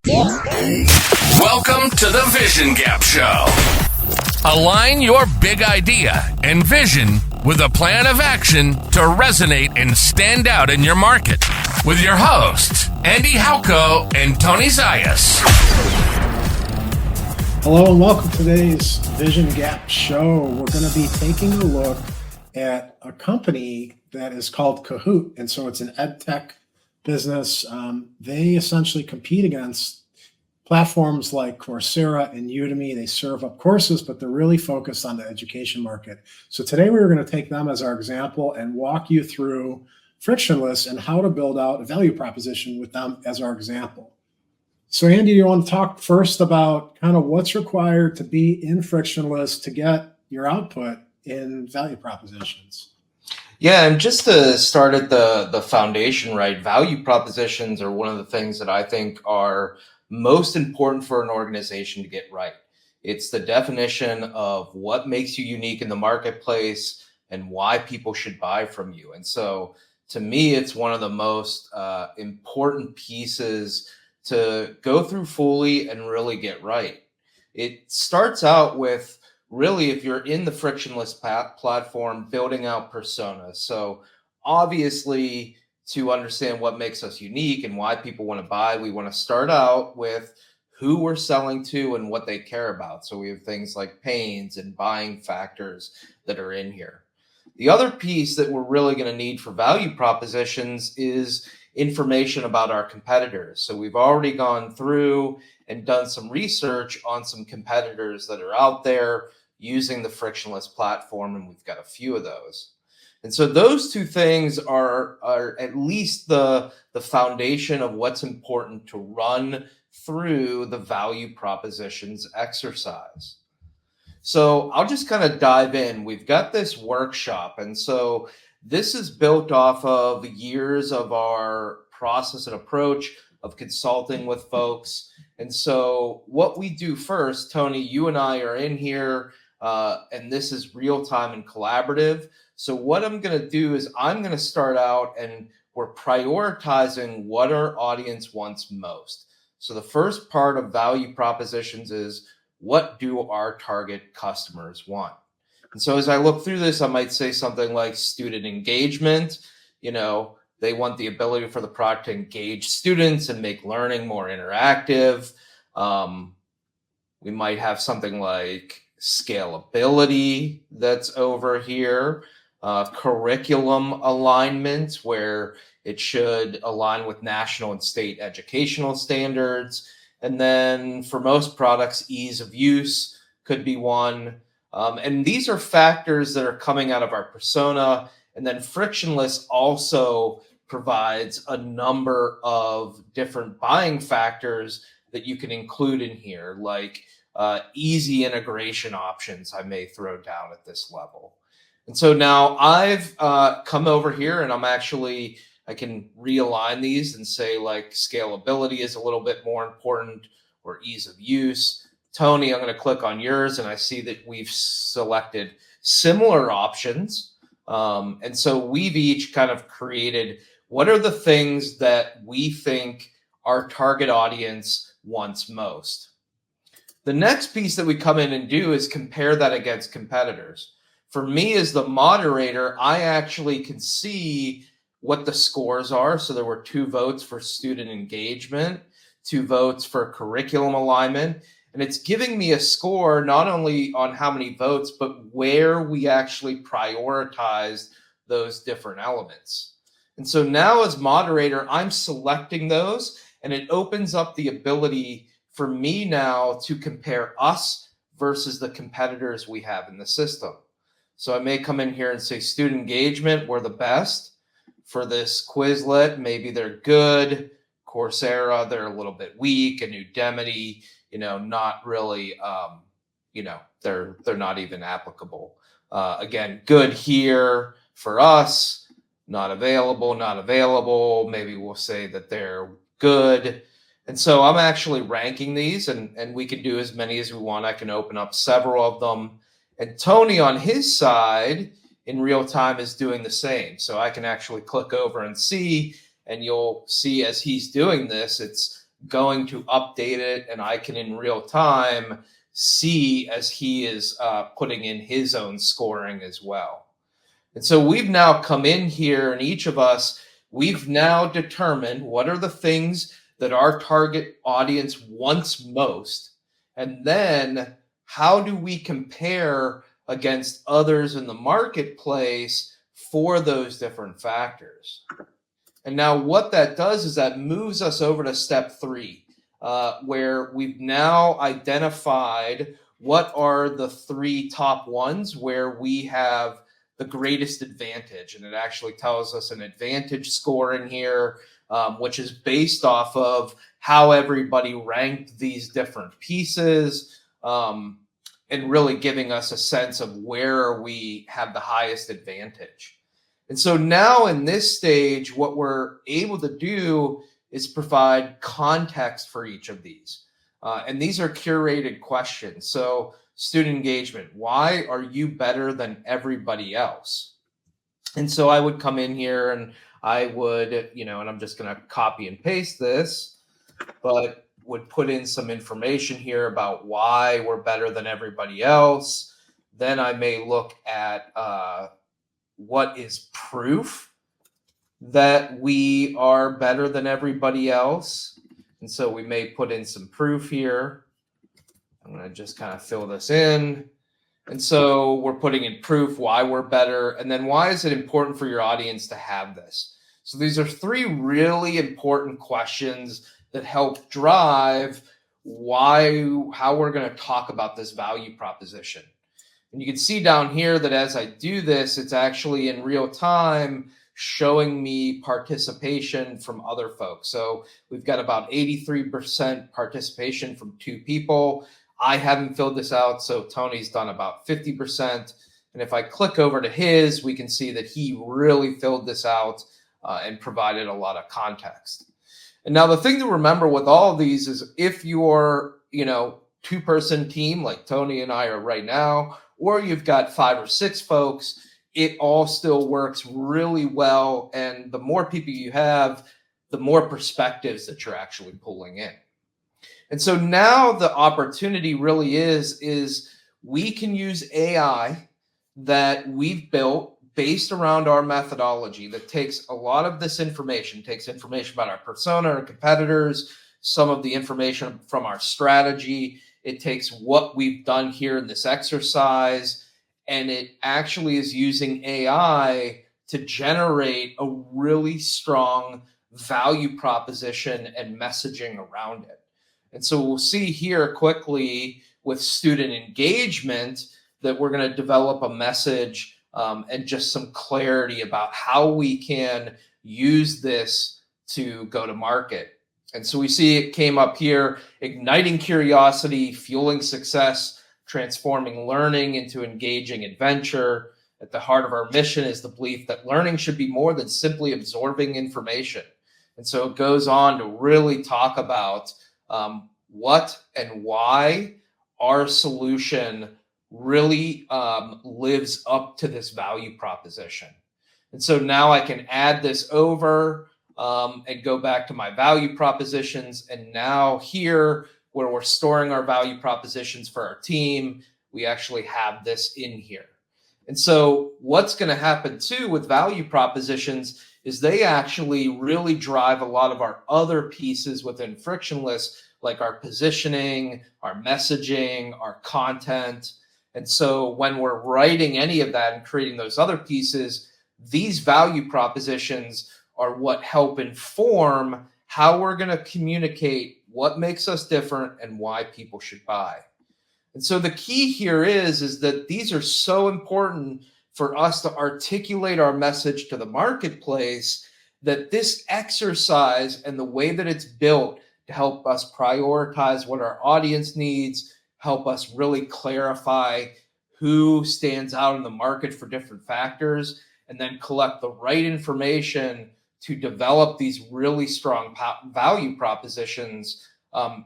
Welcome to the Vision Gap Show. Align your big idea and vision with a plan of action to resonate and stand out in your market. With your hosts, Andy Halko and Tony Zayas. Hello and welcome to today's Vision Gap Show. We're going to be taking a look at a company that is called Kahoot. And so it's an EdTech business. They essentially compete against platforms like Coursera and Udemy. They serve up courses, but they're really focused on the education market. So today we're going to take them as our example and walk you through Frictionless and how to build out a value proposition with them as our example. So Andy, you want to talk first about kind of what's required to be in Frictionless to get your output in value propositions? Yeah, and just to start at the foundation, right? Value propositions are one of the things that I think are most important for an organization to get right. It's the definition of what makes you unique in the marketplace and why people should buy from you. And so to me, it's one of the most important pieces to go through fully and really get right. It starts out with really, if you're in the Frictionless platform, building out personas. So obviously, to understand what makes us unique and why people want to buy, we want to start out with who we're selling to and what they care about. So we have things like pains and buying factors that are in here. The other piece that we're really going to need for value propositions is information about our competitors. So we've already gone through and done some research on some competitors that are out there using the Frictionless platform, and we've got a few of those. And so those two things are at least the foundation of what's important to run through the value propositions exercise. So I'll just kind of dive in. We've got this workshop, and so this is built off of years of our process and approach of consulting with folks. And so what we do first, Tony, you and I are in here, and this is real time and collaborative. So what I'm going to do is I'm going to start out and we're prioritizing what our audience wants most. So the first part of value propositions is, what do our target customers want? And so as I look through this, I might say something like student engagement. You know, they want the ability for the product to engage students and make learning more interactive. We might have something like scalability that's over here. Curriculum alignment, where it should align with national and state educational standards. And then for most products, ease of use could be one. And these are factors that are coming out of our persona. And then Frictionless also provides a number of different buying factors that you can include in here, like easy integration options I may throw down at this level. And so now I've come over here and I can realign these and say like scalability is a little bit more important, or ease of use. Tony, I'm going to click on yours and I see that we've selected similar options. And so we've each kind of created what are the things that we think our target audience wants most. The next piece that we come in and do is compare that against competitors. For me as the moderator, I actually can see what the scores are. So there were 2 votes for student engagement, 2 votes for curriculum alignment. And it's giving me a score not only on how many votes, but where we actually prioritized those different elements. And so now as moderator, I'm selecting those, and it opens up the ability for me now to compare us versus the competitors we have in the system. So I may come in here and say student engagement, we're the best. For this Quizlet, maybe they're good. Coursera, they're a little bit weak. And Udemy, not really, they're not even applicable. Again, good here for us, not available. Maybe we'll say that they're good. And so I'm actually ranking these, and we can do as many as we want. I can open up several of them. And Tony on his side in real time is doing the same. So I can actually click over and see, and you'll see as he's doing this, it's going to update it, and I can in real time see as he is putting in his own scoring as well. And so we've now come in here, and each of us, we've now determined what are the things that our target audience wants most, and then how do we compare against others in the marketplace for those different factors. And now what that does is that moves us over to step 3, where we've now identified what are the 3 top ones where we have the greatest advantage. And it actually tells us an advantage scoring here, which is based off of how everybody ranked these different pieces, and really giving us a sense of where we have the highest advantage. And so now in this stage, what we're able to do is provide context for each of these. And these are curated questions. So student engagement, why are you better than everybody else? And so I would come in here and I would, and I'm just going to copy and paste this, but would put in some information here about why we're better than everybody else. Then I may look at what is proof that we are better than everybody else. And so we may put in some proof here. I'm going to just kind of fill this in. And so we're putting in proof why we're better. And then why is it important for your audience to have this? So these are 3 really important questions that help drive how we're going to talk about this value proposition. And you can see down here that as I do this, it's actually in real time showing me participation from other folks. So we've got about 83% participation from 2 people. I haven't filled this out, so Tony's done about 50%. And if I click over to his, we can see that he really filled this out and provided a lot of context. And now the thing to remember with all of these is if you're, 2-person team like Tony and I are right now, or you've got 5 or 6 folks, it all still works really well. And the more people you have, the more perspectives that you're actually pulling in. And so now the opportunity really is we can use AI that we've built based around our methodology that takes a lot of this information, takes information about our persona, our competitors, some of the information from our strategy. It takes what we've done here in this exercise, and it actually is using AI to generate a really strong value proposition and messaging around it. And so we'll see here quickly with student engagement that we're going to develop a message and just some clarity about how we can use this to go to market. And so we see it came up here, igniting curiosity, fueling success, transforming learning into engaging adventure. At the heart of our mission is the belief that learning should be more than simply absorbing information. And so it goes on to really talk about what and why our solution really lives up to this value proposition. And so now I can add this over and go back to my value propositions. And now here, where we're storing our value propositions for our team, we actually have this in here. And so what's going to happen too with value propositions is they actually really drive a lot of our other pieces within Frictionless, like our positioning, our messaging, our content. And so when we're writing any of that and creating those other pieces, these value propositions are what help inform how we're going to communicate what makes us different and why people should buy. And so the key here is that these are so important for us to articulate our message to the marketplace, that this exercise and the way that it's built to help us prioritize what our audience needs, help us really clarify who stands out in the market for different factors, and then collect the right information to develop these really strong value propositions,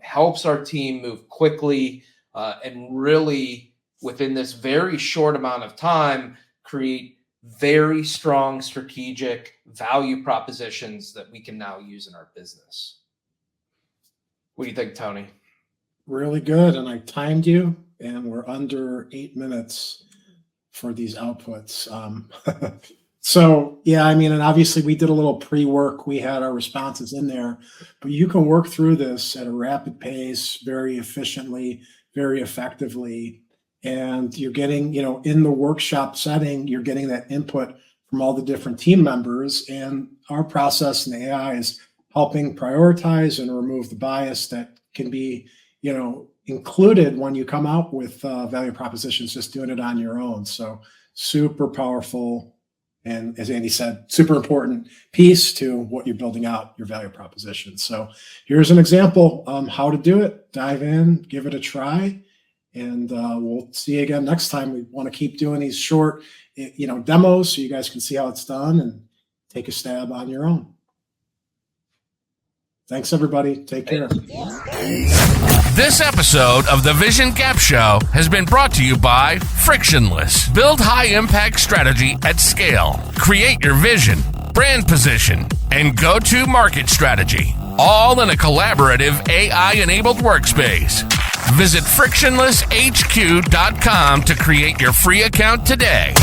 helps our team move quickly and really, within this very short amount of time, create very strong strategic value propositions that we can now use in our business. What do you think, Tony? Really good. And I timed you, and we're under 8 minutes for these outputs. So, yeah, I mean, and obviously we did a little pre-work. We had our responses in there, but you can work through this at a rapid pace, very efficiently, very effectively. And you're getting, in the workshop setting, you're getting that input from all the different team members. And our process and the AI is helping prioritize and remove the bias that can be, included when you come out with value propositions, just doing it on your own. So super powerful. And as Andy said, super important piece to what you're building out your value proposition. So here's an example how to do it. Dive in, give it a try, and we'll see you again next time. We want to keep doing these short, demos so you guys can see how it's done and take a stab on your own. Thanks, everybody. Take care. This episode of the Vision Gap Show has been brought to you by Frictionless. Build high-impact strategy at scale. Create your vision, brand position, and go-to-market strategy, all in a collaborative AI-enabled workspace. Visit frictionlesshq.com to create your free account today.